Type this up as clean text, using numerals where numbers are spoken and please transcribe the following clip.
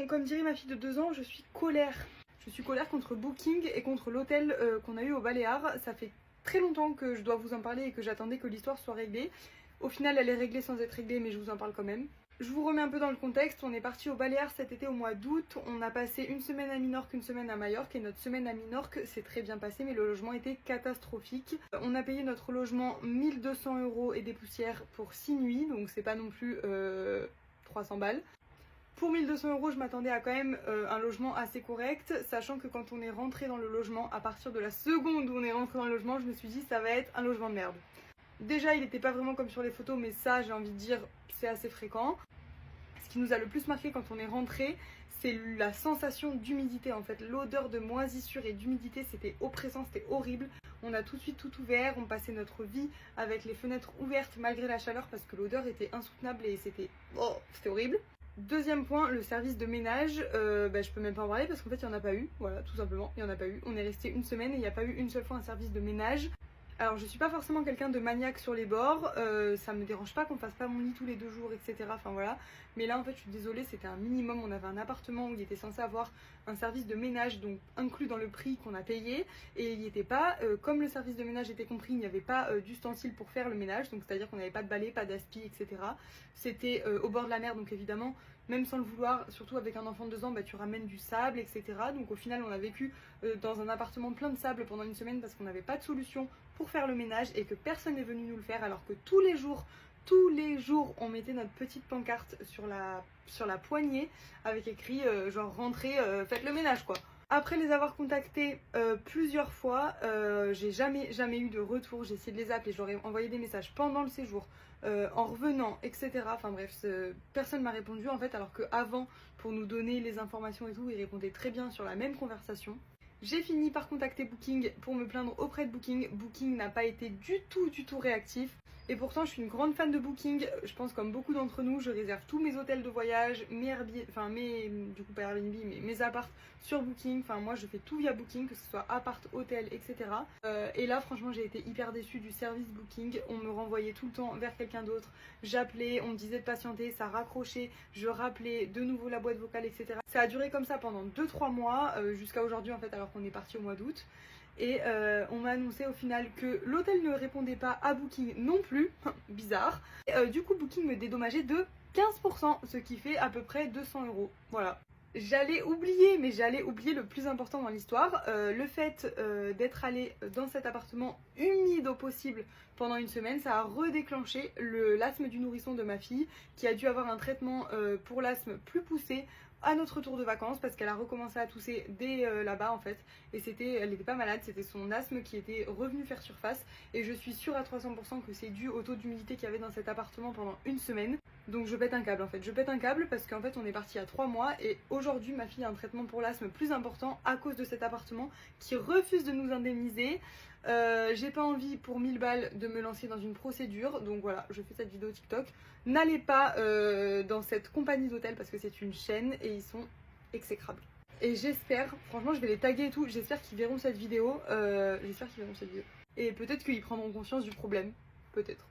Comme dirait ma fille de 2 ans, je suis colère. Je suis colère contre Booking et contre l'hôtel qu'on a eu au Baléares. Ça fait très longtemps que je dois vous en parler et que j'attendais que l'histoire soit réglée. Au final, elle est réglée sans être réglée, mais je vous en parle quand même. Je vous remets un peu dans le contexte. On est parti au Baléares cet été au mois d'août. On a passé une semaine à Minorque, une semaine à Majorque. Et notre semaine à Minorque s'est très bien passée, mais le logement était catastrophique. On a payé notre logement 1 200 € et des poussières pour 6 nuits, donc c'est pas non plus 300 balles. Pour 1 200 €, je m'attendais à quand même un logement assez correct, sachant que quand on est rentré dans le logement, à partir de la seconde où on est rentré dans le logement, je me suis dit ça va être un logement de merde. Déjà, il n'était pas vraiment comme sur les photos, mais ça, j'ai envie de dire, c'est assez fréquent. Ce qui nous a le plus marqué quand on est rentré, c'est la sensation d'humidité en fait. L'odeur de moisissure et d'humidité, c'était oppressant, c'était horrible. On a tout de suite tout ouvert, on passait notre vie avec les fenêtres ouvertes malgré la chaleur parce que l'odeur était insoutenable et c'était horrible. Deuxième point, le service de ménage, je peux même pas en parler parce qu'en fait il n'y en a pas eu, voilà, tout simplement, il n'y en a pas eu. On est resté une semaine et il n'y a pas eu une seule fois un service de ménage. Alors je suis pas forcément quelqu'un de maniaque sur les bords, ça me dérange pas qu'on fasse pas mon lit tous les 2 jours, etc. Enfin voilà. Mais là en fait je suis désolée, c'était un minimum. On avait un appartement où il était censé avoir un service de ménage, donc inclus dans le prix qu'on a payé. Et il n'y était pas, comme le service de ménage était compris, il n'y avait pas d'ustensiles pour faire le ménage. Donc c'est à dire qu'on n'avait pas de balai, pas d'aspi, etc. C'était au bord de la mer, donc évidemment, même sans le vouloir, surtout avec un enfant de 2 ans, tu ramènes du sable, etc. Donc au final on a vécu dans un appartement plein de sable pendant une semaine parce qu'on n'avait pas de solution pour faire le ménage et que personne n'est venu nous le faire, alors que tous les jours on mettait notre petite pancarte sur la poignée avec écrit genre rentrez, faites le ménage quoi. Après les avoir contactés plusieurs fois, j'ai jamais eu de retour. J'ai essayé de les appeler, je leur ai envoyé des messages pendant le séjour, en revenant, etc. Enfin bref, personne m'a répondu en fait, alors qu'avant, pour nous donner les informations et tout, ils répondaient très bien sur la même conversation. J'ai fini par contacter Booking pour me plaindre auprès de Booking. Booking n'a pas été du tout réactif. Et pourtant, je suis une grande fan de Booking. Je pense comme beaucoup d'entre nous, je réserve tous mes hôtels de voyage, mes Airbnb, enfin du coup pas Airbnb, mais mes apparts sur Booking. Enfin moi, je fais tout via Booking, que ce soit appart, hôtel, etc. Et là, franchement, j'ai été hyper déçue du service Booking. On me renvoyait tout le temps vers quelqu'un d'autre. J'appelais, on me disait de patienter, ça raccrochait. Je rappelais de nouveau la boîte vocale, etc. Ça a duré comme ça pendant 2-3 mois, jusqu'à aujourd'hui en fait, alors qu'on est parti au mois d'août. Et on m'a annoncé au final que l'hôtel ne répondait pas à Booking non plus, bizarre. Et, du coup Booking me dédommageait de 15%, ce qui fait à peu près 200 €. Voilà. J'allais oublier le plus important dans l'histoire, le fait d'être allée dans cet appartement humide au possible pendant une semaine. Ça a redéclenché l'asthme du nourrisson de ma fille, qui a dû avoir un traitement pour l'asthme plus poussé à notre retour de vacances, parce qu'elle a recommencé à tousser dès là-bas en fait, et elle n'était pas malade, c'était son asthme qui était revenu faire surface, et je suis sûre à 300% que c'est dû au taux d'humidité qu'il y avait dans cet appartement pendant une semaine. Donc je pète un câble en fait, je pète un câble parce qu'en fait on est parti il y a 3 mois et aujourd'hui ma fille a un traitement pour l'asthme plus important à cause de cet appartement qui refuse de nous indemniser. J'ai pas envie pour 1000 balles de me lancer dans une procédure, donc voilà, je fais cette vidéo TikTok. N'allez pas dans cette compagnie d'hôtel parce que c'est une chaîne et ils sont exécrables. Et j'espère, franchement je vais les taguer et tout, j'espère qu'ils verront cette vidéo, et peut-être qu'ils prendront conscience du problème, peut-être.